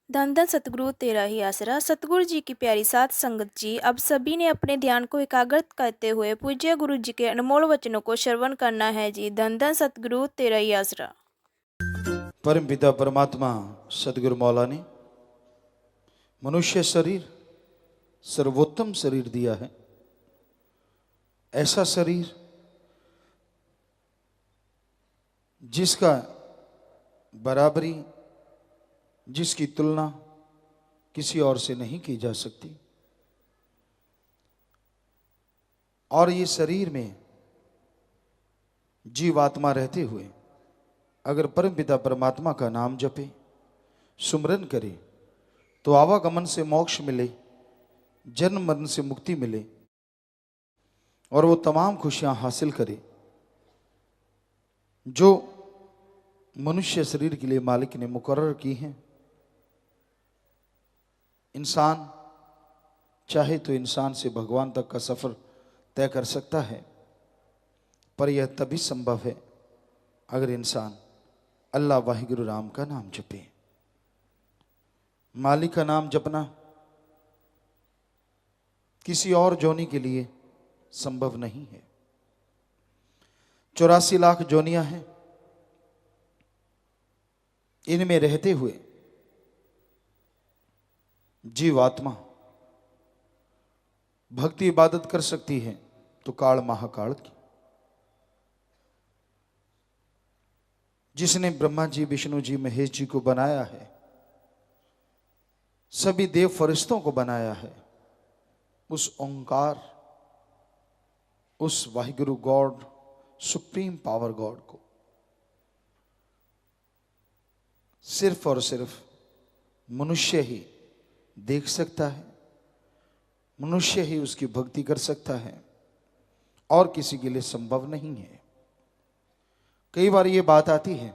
धन धन सतगुरु तेरा ही आसरा। सतगुरु जी की प्यारी साथ संगत जी, अब सभी ने अपने ध्यान को एकाग्रत करते हुए पूज्य गुरु जी के अनमोल वचनों को श्रवण करना है जी। धन धन सतगुरु तेरा ही आसरा। परम पिता परमात्मा सदगुरु मौला ने मनुष्य शरीर सर्वोत्तम शरीर दिया है। ऐसा शरीर जिसका बराबरी, जिसकी तुलना किसी और से नहीं की जा सकती। और ये शरीर में जीवात्मा रहते हुए अगर परम पिता परमात्मा का नाम जपे, सुमरन करे, तो आवागमन से मोक्ष मिले, जन्म मरण से मुक्ति मिले और वो तमाम खुशियां हासिल करे जो मनुष्य शरीर के लिए मालिक ने मुकर्रर की हैं। इंसान चाहे तो इंसान से भगवान तक का सफर तय कर सकता है, पर यह तभी संभव है अगर इंसान अल्लाह वाहिगुरु राम का नाम जपे। मालिक का नाम जपना किसी और जोनी के लिए संभव नहीं है। 84 लाख जोनियां हैं, इनमें रहते हुए जीवात्मा भक्ति इबादत कर सकती है तो काल महाकाल की। जिसने ब्रह्मा जी, विष्णु जी, महेश जी को बनाया है, सभी देव फरिश्तों को बनाया है, उस ओंकार, उस Waheguru God, supreme power God को सिर्फ और सिर्फ मनुष्य ही देख सकता है, मनुष्य ही उसकी भक्ति कर सकता है और किसी के लिए संभव नहीं है। कई बार ये बात आती है,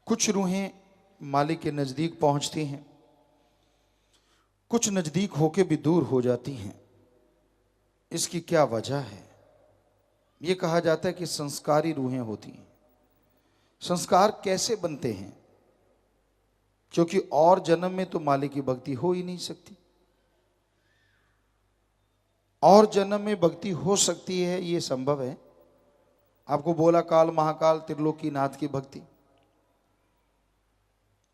कुछ रूहें मालिक के नजदीक पहुंचती हैं, कुछ नजदीक होके भी दूर हो जाती हैं। इसकी क्या वजह है? ये कहा जाता है कि संस्कारी रूहें होती हैं। संस्कार कैसे बनते हैं? क्योंकि और जन्म में तो मालिक की भक्ति हो ही नहीं सकती। और जन्म में भक्ति हो सकती है, ये संभव है। आपको बोला काल महाकाल त्रिलोकी नाथ की भक्ति,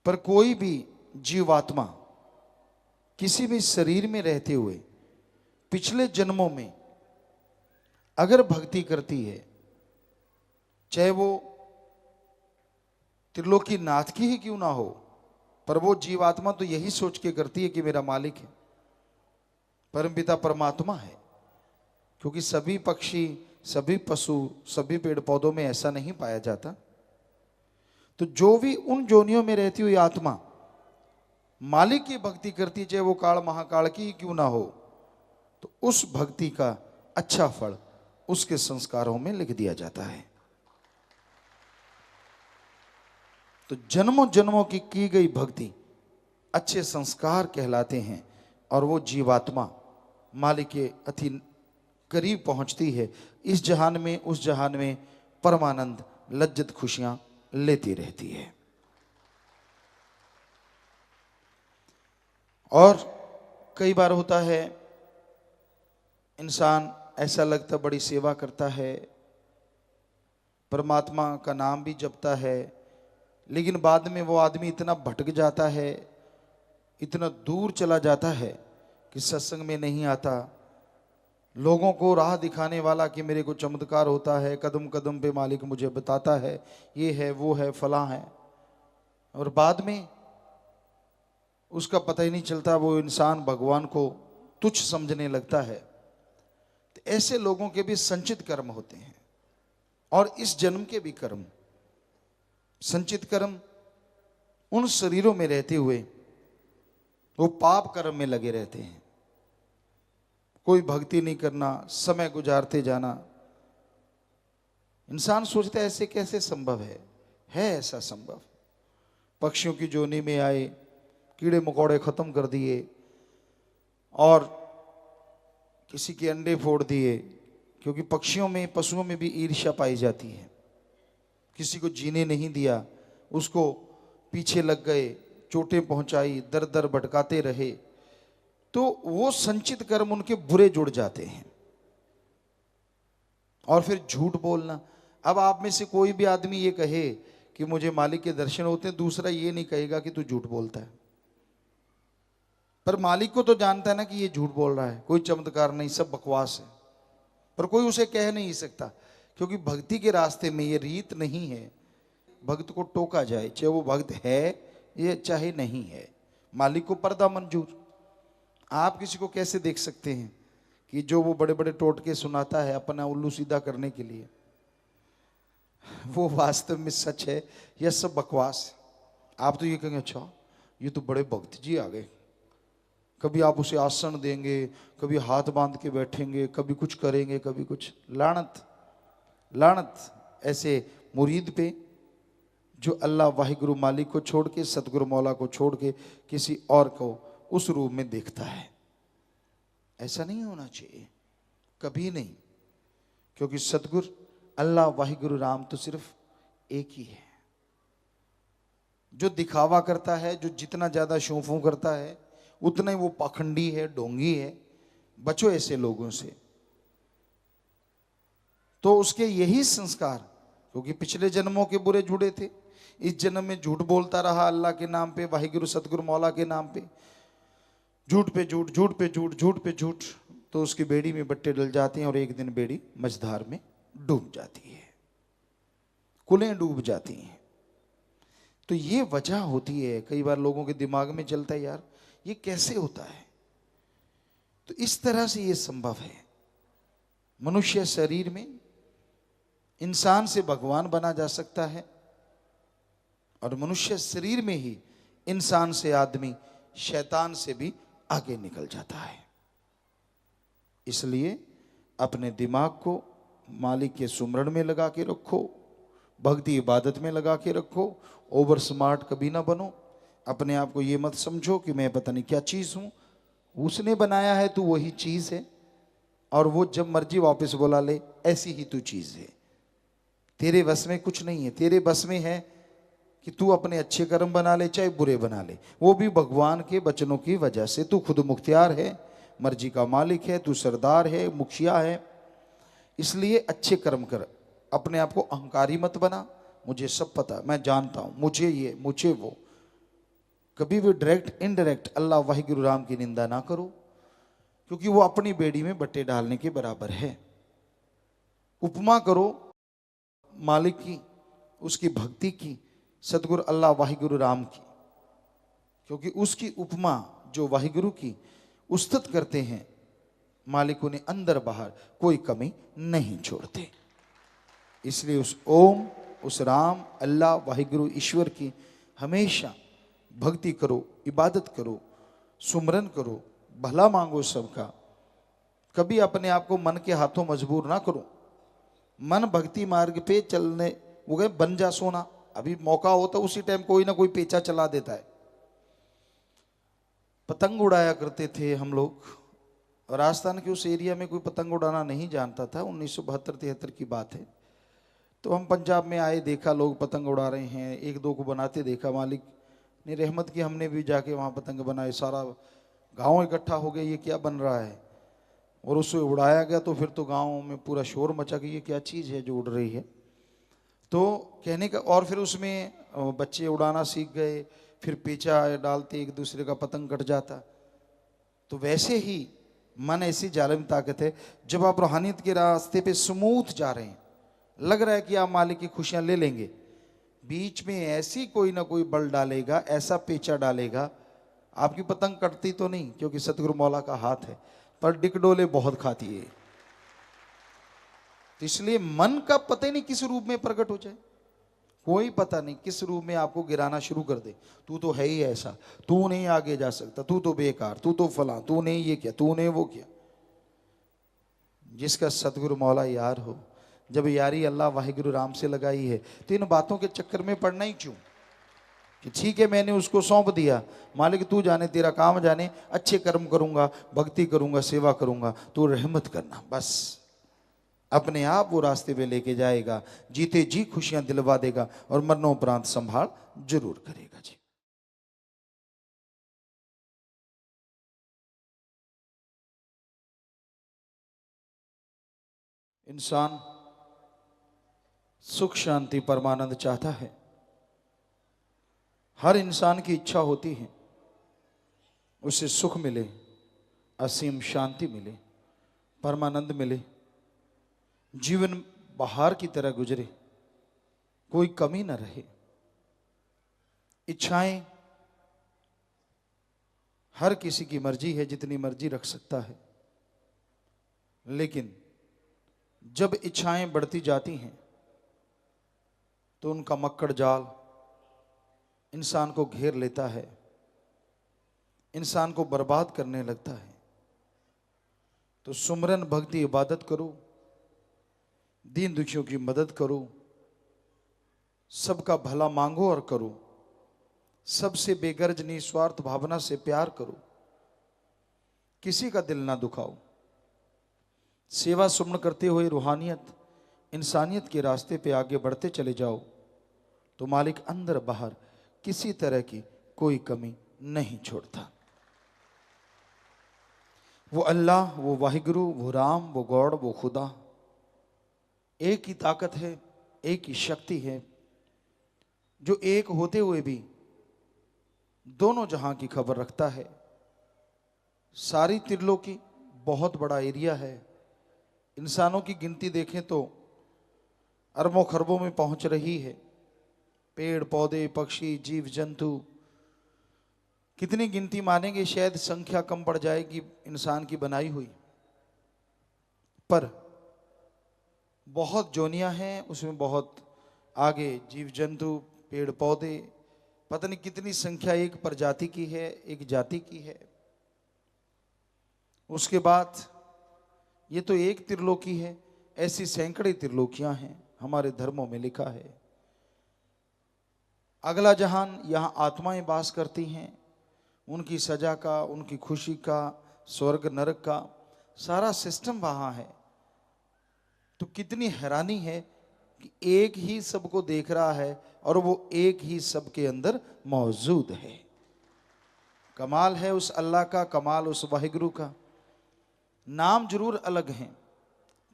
पर कोई भी जीवात्मा किसी भी शरीर में रहते हुए पिछले जन्मों में अगर भक्ति करती है, चाहे वो त्रिलोकी नाथ की ही क्यों ना हो, पर वो जीवात्मा तो यही सोच के करती है कि मेरा मालिक है, परमपिता परमात्मा है। क्योंकि सभी पक्षी, सभी पशु, सभी पेड़ पौधों में ऐसा नहीं पाया जाता। तो जो भी उन जोनियों में रहती हुई आत्मा मालिक की भक्ति करती, चाहे वो काल महाकाल की ही क्यों ना हो, तो उस भक्ति का अच्छा फल उसके संस्कारों में लिख दिया जाता है। तो जन्मों जन्मों की गई भक्ति अच्छे संस्कार कहलाते हैं और वो जीवात्मा मालिक के अति करीब पहुंचती है। इस जहान में, उस जहान में परमानंद लज्जत खुशियां लेती रहती है। और कई बार होता है, इंसान ऐसा लगता बड़ी सेवा करता है, परमात्मा का नाम भी जपता है, लेकिन बाद में वो आदमी इतना भटक जाता है, इतना दूर चला जाता है कि सत्संग में नहीं आता, लोगों को राह दिखाने वाला कि मेरे को चमत्कार होता है, कदम कदम पे मालिक मुझे बताता है, ये है, वो है, फलां है, और बाद में उसका पता ही नहीं चलता। वो इंसान भगवान को तुच्छ समझने लगता है। तो ऐसे लोगों के भी संचित कर्म होते हैं और इस जन्म के भी कर्म। संचित कर्म उन शरीरों में रहते हुए वो पाप कर्म में लगे रहते हैं। कोई भक्ति नहीं करना, समय गुजारते जाना। इंसान सोचता है ऐसे कैसे संभव है ऐसा संभव। पक्षियों की जोनी में आए, कीड़े मकोड़े खत्म कर दिए और किसी के अंडे फोड़ दिए, क्योंकि पक्षियों में, पशुओं में भी ईर्ष्या पाई जाती है। किसी को जीने नहीं दिया, उसको पीछे लग गए, चोटें पहुंचाई, दर दर भटकाते रहे, तो वो संचित कर्म उनके बुरे जुड़ जाते हैं। और फिर झूठ बोलना। अब आप में से कोई भी आदमी ये कहे कि मुझे मालिक के दर्शन होते हैं, दूसरा ये नहीं कहेगा कि तू झूठ बोलता है। पर मालिक को तो जानता है ना कि ये झूठ बोल रहा है, कोई चमत्कार नहीं, सब बकवास है। पर कोई उसे कह नहीं सकता, क्योंकि भक्ति के रास्ते में ये रीत नहीं है भक्त को टोका जाए, चाहे वो भक्त है ये चाहे नहीं है। मालिक को पर्दा मंजूर। आप किसी को कैसे देख सकते हैं कि जो वो बड़े बड़े टोटके सुनाता है अपना उल्लू सीधा करने के लिए, वो वास्तव में सच है या सब बकवास है? आप तो ये कहेंगे अच्छा ये तो बड़े भक्त जी आ गए, कभी आप उसे आसन देंगे, कभी हाथ बांध के बैठेंगे, कभी कुछ करेंगे, कभी कुछ। लानत लानत ऐसे मुरीद पे जो अल्लाह वाहिगुरु मालिक को छोड़ के, सतगुरु मौला को छोड़ के किसी और को उस रूप में देखता है। ऐसा नहीं होना चाहिए, कभी नहीं। क्योंकि सतगुरु अल्लाह वाहिगुरु राम तो सिर्फ एक ही है। जो दिखावा करता है, जो जितना ज्यादा शौफू करता है, उतना ही वो पाखंडी है, ढोंगी है। बचो ऐसे लोगों से। तो उसके यही संस्कार, क्योंकि पिछले जन्मों के बुरे जुड़े थे, इस जन्म में झूठ बोलता रहा अल्लाह के नाम पे, वाहिगुरु सतगुरु मौला के नाम पे, झूठ पे झूठ, झूठ पे झूठ, झूठ पे झूठ, तो उसकी बेड़ी में बट्टे डल जाते हैं और एक दिन बेड़ी मझधार में डूब जाती है, कुलें डूब जाती हैं। तो ये वजह होती है। कई बार लोगों के दिमाग में चलता है यार ये कैसे होता है। तो इस तरह से ये संभव है। मनुष्य शरीर में इंसान से भगवान बना जा सकता है, और मनुष्य शरीर में ही इंसान से आदमी शैतान से भी आगे निकल जाता है। इसलिए अपने दिमाग को मालिक के सुमरण में लगा के रखो, भक्ति इबादत में लगा के रखो। ओवर स्मार्ट कभी ना बनो। अपने आप को ये मत समझो कि मैं पता नहीं क्या चीज़ हूँ। उसने बनाया है तू वही चीज़ है, और वो जब मर्जी वापस बुला ले, ऐसी ही तू चीज़ है। तेरे बस में कुछ नहीं है। तेरे बस में है कि तू अपने अच्छे कर्म बना ले चाहे बुरे बना ले, वो भी भगवान के वचनों की वजह से। तू खुद मुख्तियार है, मर्जी का मालिक है, तू सरदार है, मुखिया है। इसलिए अच्छे कर्म कर। अपने आप को अहंकारी मत बना, मुझे सब पता, मैं जानता हूं, मुझे ये मुझे वो। कभी भी डायरेक्ट इनडायरेक्ट अल्लाह वाहिगुरु राम की निंदा ना करो, क्योंकि वो अपनी बेड़ी में बट्टे डालने के बराबर है। उपमा करो मालिक की, उसकी भक्ति की, सतगुरु अल्लाह वाहिगुरु राम की, क्योंकि उसकी उपमा जो वाहिगुरु की उस्तत करते हैं, मालिक उन्हें अंदर बाहर कोई कमी नहीं छोड़ते। इसलिए उस ओम, उस राम, अल्लाह वाहिगुरु ईश्वर की हमेशा भक्ति करो, इबादत करो, सुमरन करो, भला मांगो सबका। कभी अपने आप को मन के हाथों मजबूर ना करो। मन भक्ति मार्ग पे चलने, वो कहे बन जा सोना। अभी मौका होता उसी टाइम कोई ना कोई पेचा चला देता है। पतंग उड़ाया करते थे हम लोग। राजस्थान के उस एरिया में कोई पतंग उड़ाना नहीं जानता था। 1972-73 की बात है। तो हम पंजाब में आए, देखा लोग पतंग उड़ा रहे हैं, एक दो को बनाते देखा। मालिक ने रहमत की, हमने भी जाके वहाँ पतंग बनाए। सारा गांव इकट्ठा हो गया, ये क्या बन रहा है। और उससे उड़ाया गया तो फिर तो गांव में पूरा शोर मचा कि ये क्या चीज़ है जो उड़ रही है। तो कहने का, और फिर उसमें बच्चे उड़ाना सीख गए, फिर पेचा डालते, एक दूसरे का पतंग कट जाता। तो वैसे ही मन ऐसी जालिम ताकत है, जब आप रूहानियत के रास्ते पे स्मूथ जा रहे हैं, लग रहा है कि आप मालिक की खुशियां ले लेंगे, बीच में ऐसी कोई ना कोई बल डालेगा, ऐसा पेचा डालेगा, आपकी पतंग कटती तो नहीं क्योंकि सतगुरु मौला का हाथ है, पर डिकडोले बहुत खाती है। तो इसलिए मन का पता ही नहीं किस रूप में प्रकट हो जाए, कोई पता नहीं किस रूप में आपको गिराना शुरू कर दे। तू तो है ही ऐसा, तू नहीं आगे जा सकता, तू तो बेकार, तू तो फला, तूने ये किया, तूने वो किया। जिसका सतगुरु मौला यार हो, जब यारी अल्लाह वाहिगुरु राम से लगाई है, तो इन बातों के चक्कर में पड़ना ही क्यों। कि ठीक है मैंने उसको सौंप दिया, मालिक तू जाने, तेरा काम जाने, अच्छे कर्म करूंगा, भक्ति करूंगा, सेवा करूंगा, तू रहमत करना। बस अपने आप वो रास्ते पे लेके जाएगा, जीते जी खुशियां दिलवा देगा, और मरणोपरांत संभाल जरूर करेगा जी। इंसान सुख शांति परमानंद चाहता है। हर इंसान की इच्छा होती है उसे सुख मिले, असीम शांति मिले, परमानंद मिले, जीवन बहार की तरह गुजरे, कोई कमी न रहे। इच्छाएं हर किसी की मर्जी है, जितनी मर्जी रख सकता है, लेकिन जब इच्छाएं बढ़ती जाती हैं तो उनका मक्कड़ जाल इंसान को घेर लेता है, इंसान को बर्बाद करने लगता है। तो सुमरन भक्ति इबादत करो, दीन दुखियों की मदद करो, सबका भला मांगो और करो, सबसे बेगर्ज निस्वार्थ भावना से प्यार करो, किसी का दिल ना दुखाओ। सेवा सुमन करते हुए रूहानियत इंसानियत के रास्ते पे आगे बढ़ते चले जाओ तो मालिक अंदर बाहर किसी तरह की कोई कमी नहीं छोड़ता। वो अल्लाह, वो वाहिगुरु, वो राम, वो गॉड, वो खुदा, एक ही ताकत है, एक ही शक्ति है, जो एक होते हुए भी दोनों जहां की खबर रखता है। सारी त्रिलोकी बहुत बड़ा एरिया है। इंसानों की गिनती देखें तो अरबों खरबों में पहुंच रही है। पेड़ पौधे, पक्षी, जीव जंतु, कितनी गिनती मानेंगे, शायद संख्या कम पड़ जाएगी इंसान की बनाई हुई। पर बहुत जोनियां हैं, उसमें बहुत आगे जीव जंतु, पेड़ पौधे, पता नहीं कितनी संख्या एक प्रजाति की है, एक जाति की है। उसके बाद ये तो एक त्रिलोकी है, ऐसी सैकड़े त्रिलोकियां हैं, हमारे धर्मों में लिखा है। अगला जहान, यहां आत्माएं वास करती हैं, उनकी सजा का, उनकी खुशी का, स्वर्ग नरक का सारा सिस्टम वहां है। तो कितनी हैरानी है कि एक ही सबको देख रहा है और वो एक ही सबके अंदर मौजूद है। कमाल है उस अल्लाह का, कमाल उस वाहिगुरु का। नाम जरूर अलग हैं।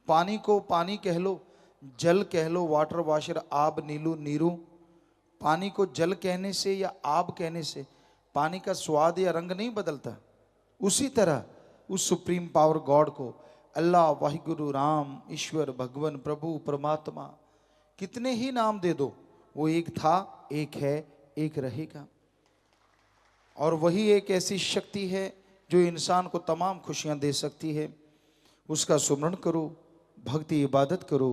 पानी को पानी कह लो, जल कह लो, वाटर वाशर, आब, नीलू, नीरू। पानी को जल कहने से या आब कहने से पानी का स्वाद या रंग नहीं बदलता। उसी तरह उस सुप्रीम पावर गॉड को अल्लाह, वाहिगुरु, राम, ईश्वर, भगवान, प्रभु, परमात्मा, कितने ही नाम दे दो, वो एक था, एक है, एक रहेगा। और वही एक ऐसी शक्ति है जो इंसान को तमाम खुशियां दे सकती है। उसका सुमरण करो, भक्ति इबादत करो,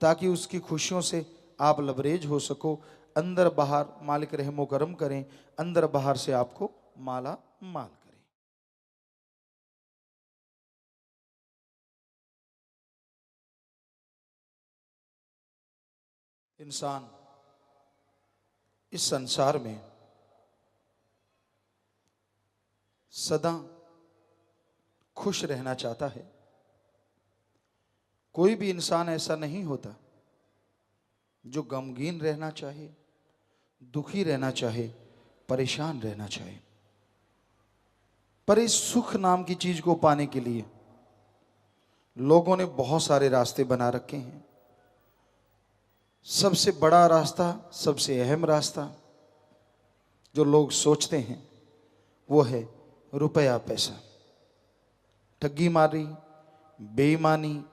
ताकि उसकी खुशियों से आप लबरेज हो सको। अंदर बाहर मालिक रहमो करम करें, अंदर बाहर से आपको माला माल करें। इंसान इस संसार में सदा खुश रहना चाहता है। कोई भी इंसान ऐसा नहीं होता जो गमगीन रहना चाहे, दुखी रहना चाहे, परेशान रहना चाहे। पर इस सुख नाम की चीज को पाने के लिए लोगों ने बहुत सारे रास्ते बना रखे हैं। सबसे बड़ा रास्ता, सबसे अहम रास्ता जो लोग सोचते हैं वो है रुपया पैसा। ठगी मारी, बेईमानी,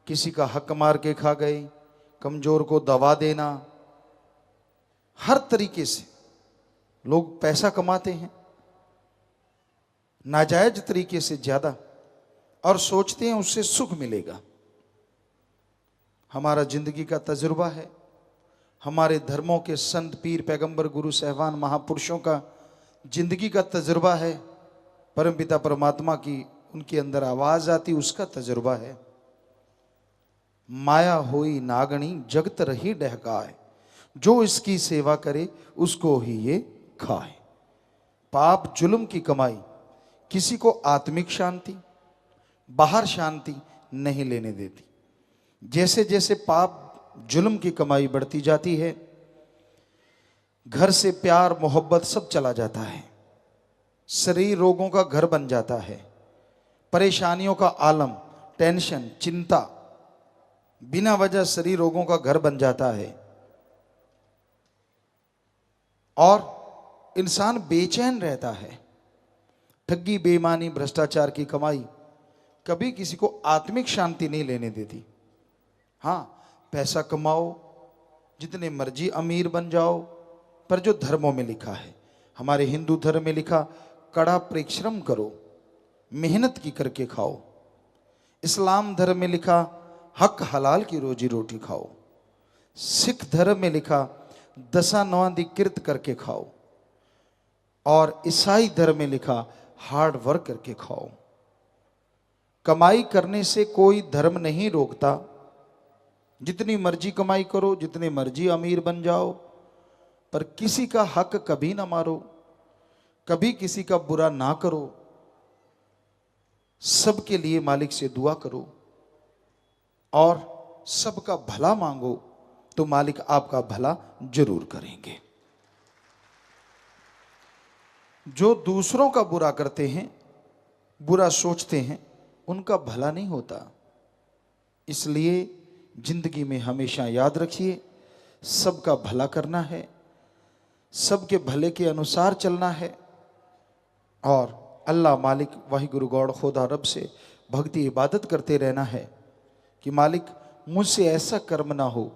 किसी का हक मार के खा गए, कमजोर को दवा देना, हर तरीके से लोग पैसा कमाते हैं, नाजायज तरीके से ज्यादा, और सोचते हैं उससे सुख मिलेगा। हमारा जिंदगी का तजुर्बा है, हमारे धर्मों के संत, पीर, पैगंबर, गुरु साहिबान, महापुरुषों का जिंदगी का तजुर्बा है। परमपिता परमात्मा की उनके अंदर आवाज आती, उसका तजुर्बा है। माया होई नागणी जगत रही डहकाए, जो इसकी सेवा करे उसको ही ये खाए। पाप जुल्म की कमाई किसी को आत्मिक शांति, बाहर शांति नहीं लेने देती। जैसे जैसे पाप जुल्म की कमाई बढ़ती जाती है, घर से प्यार मोहब्बत सब चला जाता है, शरीर रोगों का घर बन जाता है, परेशानियों का आलम, टेंशन, चिंता, बिना वजह शरीर रोगों का घर बन जाता है और इंसान बेचैन रहता है। ठगी, बेईमानी, भ्रष्टाचार की कमाई कभी किसी को आत्मिक शांति नहीं लेने देती। हाँ, पैसा कमाओ, जितने मर्जी अमीर बन जाओ, पर जो धर्मों में लिखा है, हमारे हिंदू धर्म में लिखा, कड़ा परिश्रम करो, मेहनत की करके खाओ। इस्लाम धर्म में लिखा, हक हलाल की रोजी रोटी खाओ। सिख धर्म में लिखा, दशा नौआंदी किरत करके खाओ। और ईसाई धर्म में लिखा, हार्ड वर्क करके खाओ। कमाई करने से कोई धर्म नहीं रोकता। जितनी मर्जी कमाई करो, जितने मर्जी अमीर बन जाओ, पर किसी का हक कभी ना मारो, कभी किसी का बुरा ना करो। सबके लिए मालिक से दुआ करो और सबका भला मांगो, तो मालिक आपका भला जरूर करेंगे। जो दूसरों का बुरा करते हैं, बुरा सोचते हैं, उनका भला नहीं होता। इसलिए जिंदगी में हमेशा याद रखिए, सबका भला करना है, सबके भले के अनुसार चलना है और अल्लाह मालिक वाहिगुरु गॉड खुदा रब से भक्ति इबादत करते रहना है कि मालिक मुझसे ऐसा कर्म ना हो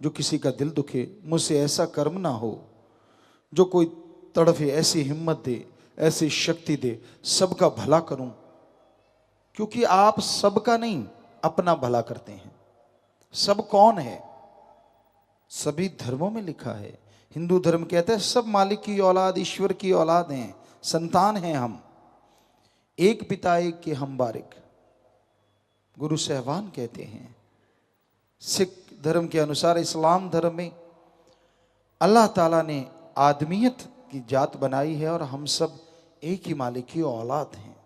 जो किसी का दिल दुखे, मुझसे ऐसा कर्म ना हो जो कोई तड़फे, ऐसी हिम्मत दे, ऐसी शक्ति दे, सबका भला करूं। क्योंकि आप सबका नहीं, अपना भला करते हैं। सब कौन है? सभी धर्मों में लिखा है। हिंदू धर्म कहता है सब मालिक की औलाद, ईश्वर की औलाद हैं, संतान हैं हम, एक पिता एक के हम बारिक, गुरु साहबान कहते हैं। सिख धर्म के अनुसार, इस्लाम धर्म में अल्लाह ताला ने आदमियत की जात बनाई है और हम सब एक ही मालिक की औलाद हैं।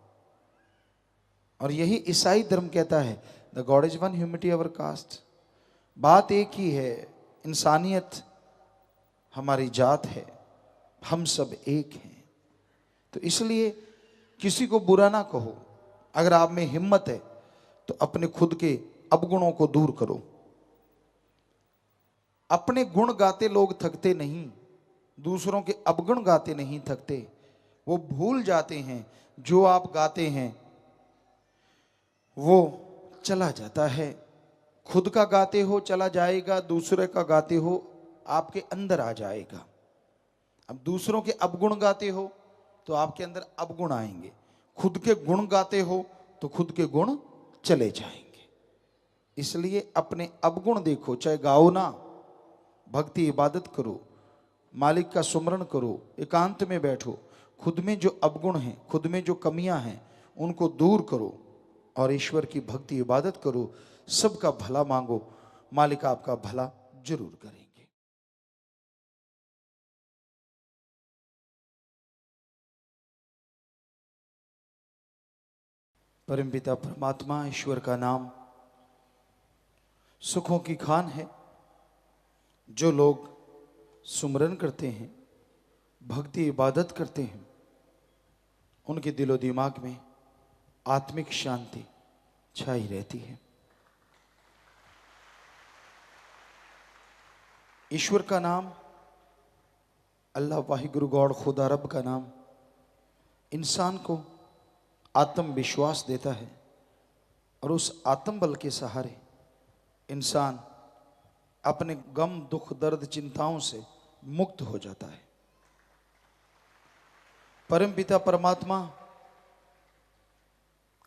और यही ईसाई धर्म कहता है, the God is one, humanity our caste. बात एक ही है, इंसानियत हमारी जात है, हम सब एक हैं। तो इसलिए किसी को बुरा ना कहो। अगर आप में हिम्मत है तो अपने खुद के अवगुणों को दूर करो। अपने गुण गाते लोग थकते नहीं, दूसरों के अवगुण गाते नहीं थकते। वो भूल जाते हैं जो आप गाते हैं वो चला जाता है। खुद का गाते हो चला जाएगा, दूसरे का गाते हो आपके अंदर आ जाएगा। अब दूसरों के अवगुण गाते हो तो आपके अंदर अवगुण आएंगे, खुद के गुण गाते हो तो खुद के गुण चले जाएंगे। इसलिए अपने अवगुण देखो, चाहे गाओ ना, भक्ति इबादत करो, मालिक का सुमरण करो, एकांत में बैठो, खुद में जो अवगुण हैं, खुद में जो कमियां हैं, उनको दूर करो और ईश्वर की भक्ति इबादत करो। सबका भला मांगो, मालिक आपका भला जरूर करेंगे। परमपिता परमात्मा ईश्वर का नाम सुखों की खान है। जो लोग सुमरन करते हैं, भक्ति इबादत करते हैं, उनके दिलो दिमाग में आत्मिक शांति छाई रहती है। ईश्वर का नाम, अल्लाह वाहिगुरु गॉड खुदा रब का नाम इंसान को आत्मविश्वास देता है और उस आत्म बल के सहारे इंसान अपने गम, दुख, दर्द, चिंताओं से मुक्त हो जाता है। परमपिता परमात्मा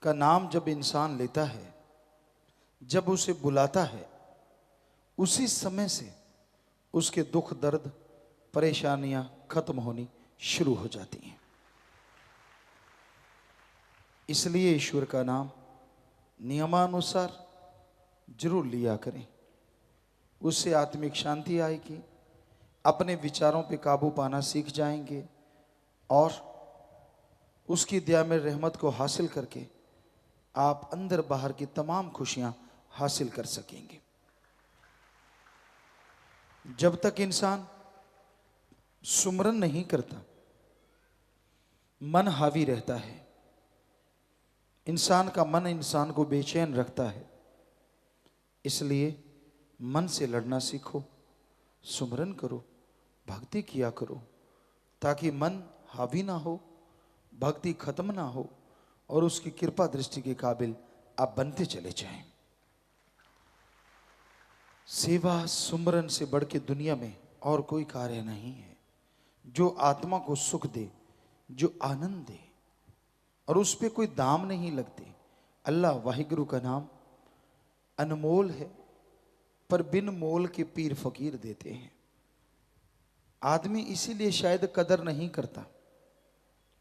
का नाम जब इंसान लेता है, जब उसे बुलाता है, उसी समय से उसके दुख, दर्द, परेशानियां खत्म होनी शुरू हो जाती हैं। इसलिए ईश्वर का नाम नियमानुसार जरूर लिया करें। उससे आत्मिक शांति आएगी, अपने विचारों पे काबू पाना सीख जाएंगे और उसकी दया में रहमत को हासिल करके आप अंदर बाहर की तमाम खुशियां हासिल कर सकेंगे। जब तक इंसान सुमरन नहीं करता, मन हावी रहता है, इंसान का मन इंसान को बेचैन रखता है। इसलिए मन से लड़ना सीखो, सुमरन करो, भक्ति किया करो, ताकि मन हावी ना हो, भक्ति खत्म ना हो और उसकी कृपा दृष्टि के काबिल आप बनते चले जाएं। सेवा सुमरन से बढ़ के दुनिया में और कोई कार्य नहीं है जो आत्मा को सुख दे, जो आनंद दे, और उस पे कोई दाम नहीं लगते। अल्लाह वाहिगुरु का नाम अनमोल है, पर बिन मोल के पीर फकीर देते हैं। आदमी इसीलिए शायद कदर नहीं करता।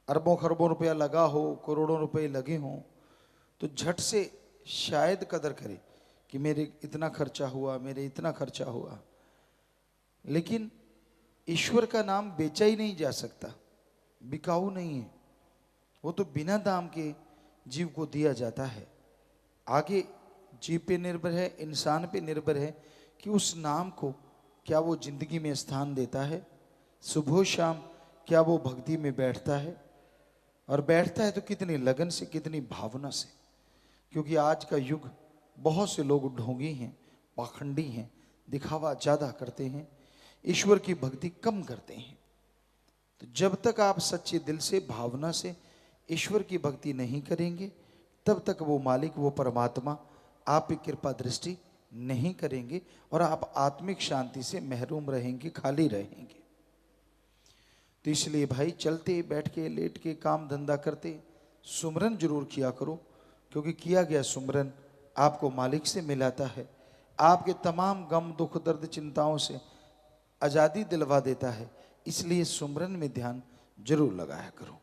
अरबों खरबों रुपया लगा हो, करोड़ों रुपए लगे हों, तो झट से शायद कदर करे कि मेरे इतना खर्चा हुआ, मेरे इतना खर्चा हुआ। लेकिन ईश्वर का नाम बेचा ही नहीं जा सकता, बिकाऊ नहीं है। वो तो बिना दाम के जीव को दिया जाता है। आगे जीव पे निर्भर है, इंसान पे निर्भर है कि उस नाम को क्या वो जिंदगी में स्थान देता है। सुबह शाम क्या वो भक्ति में बैठता है, और बैठता है तो कितनी लगन से, कितनी भावना से। क्योंकि आज का युग, बहुत से लोग ढोंगी हैं, पाखंडी हैं, दिखावा ज़्यादा करते हैं, ईश्वर की भक्ति कम करते हैं। तो जब तक आप सच्चे दिल से, भावना से ईश्वर की भक्ति नहीं करेंगे, तब तक वो मालिक, वो परमात्मा आप की कृपा दृष्टि नहीं करेंगे और आप आत्मिक शांति से महरूम रहेंगे, खाली रहेंगे। तो इसलिए भाई, चलते, बैठ के, लेट के, काम धंधा करते सुमरन जरूर किया करो, क्योंकि किया गया सुमरन आपको मालिक से मिलाता है, आपके तमाम गम, दुख, दर्द, चिंताओं से आज़ादी दिलवा देता है। इसलिए सुमरन में ध्यान जरूर लगाया करो।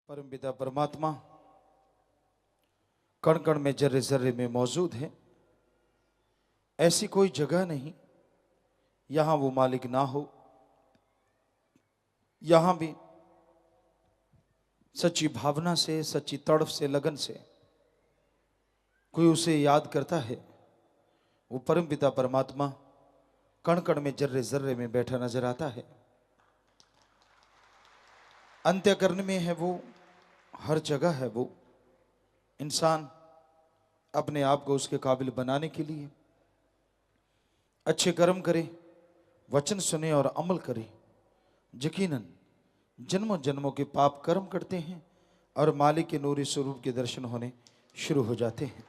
परम पिता परमात्मा कण कण में, जर्रे जर्रे में मौजूद है। ऐसी कोई जगह नहीं यहां वो मालिक ना हो। यहां भी सच्ची भावना से, सच्ची तड़फ से, लगन से कोई उसे याद करता है, वो परम पिता परमात्मा कण कण में, जर्रे जर्रे में बैठा नजर आता है। अंत्यकरण में है वो, हर जगह है वो। इंसान अपने आप को उसके काबिल बनाने के लिए अच्छे कर्म करे, वचन सुने और अमल करे। यकीनन जन्मों जन्मों के पाप कर्म करते हैं और मालिक के नूरी स्वरूप के दर्शन होने शुरू हो जाते हैं।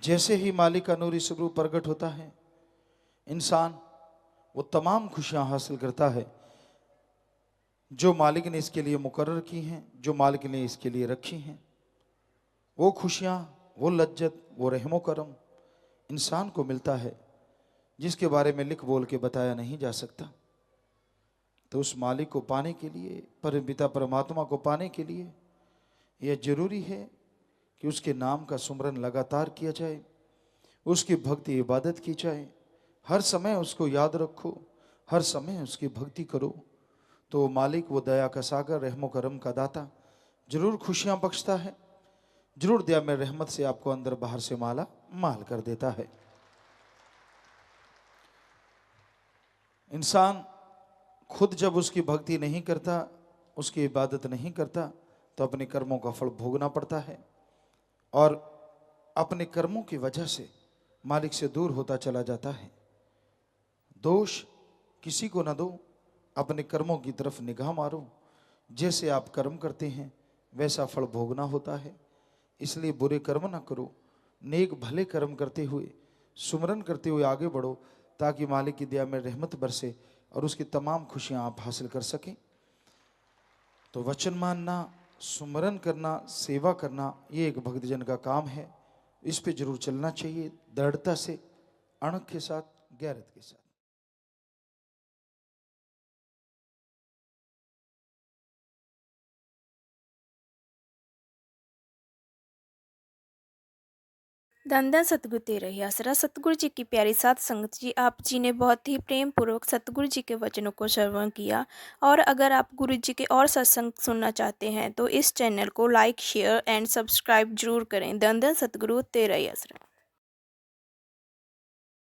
जैसे ही मालिक का नूरी स्वरूप प्रकट होता है, इंसान वो तमाम खुशियां हासिल करता है जो मालिक ने इसके लिए मुकर्रर की हैं, जो मालिक ने इसके लिए रखी हैं। वो खुशियां, वो लज्जत, वो रहमो करम इंसान को मिलता है जिसके बारे में लिख बोल के बताया नहीं जा सकता। तो उस मालिक को पाने के लिए, परम पिता परमात्मा को पाने के लिए यह जरूरी है कि उसके नाम का सुमरन लगातार किया जाए, उसकी भक्ति इबादत की जाए। हर समय उसको याद रखो, हर समय उसकी भक्ति करो, तो वो मालिक, वो दया का सागर, रहमो करम का दाता जरूर खुशियां बख्शता है, जरूर दया में रहमत से आपको अंदर बाहर से माला माल कर देता है। इंसान खुद जब उसकी भक्ति नहीं करता, उसकी इबादत नहीं करता, तो अपने कर्मों का फल भोगना पड़ता है और अपने कर्मों की वजह से मालिक से दूर होता चला जाता है। दोष किसी को न दो, अपने कर्मों की तरफ निगाह मारो। जैसे आप कर्म करते हैं वैसा फल भोगना होता है। इसलिए बुरे कर्म ना करो, नेक भले कर्म करते हुए, सुमरन करते हुए आगे बढ़ो, ताकि मालिक की दया में रहमत बरसे और उसकी तमाम खुशियां आप हासिल कर सकें। तो वचन मानना, सुमरन करना, सेवा करना, ये एक भक्तजन का काम है। इस पे जरूर चलना चाहिए, दृढ़ता से, अणख के साथ, गैरत के साथ। धन धन सतगुरु तेरा ही आसरा। सतगुरु जी की प्यारी सात संगत जी, आप जी ने बहुत ही प्रेम पूर्वक सतगुरु जी के वचनों को श्रवण किया। और अगर आप गुरु जी के और सत्संग सुनना चाहते हैं तो इस चैनल को लाइक, शेयर एंड सब्सक्राइब जरूर करें। धन धन सतगुरु तेरा ही आसरा।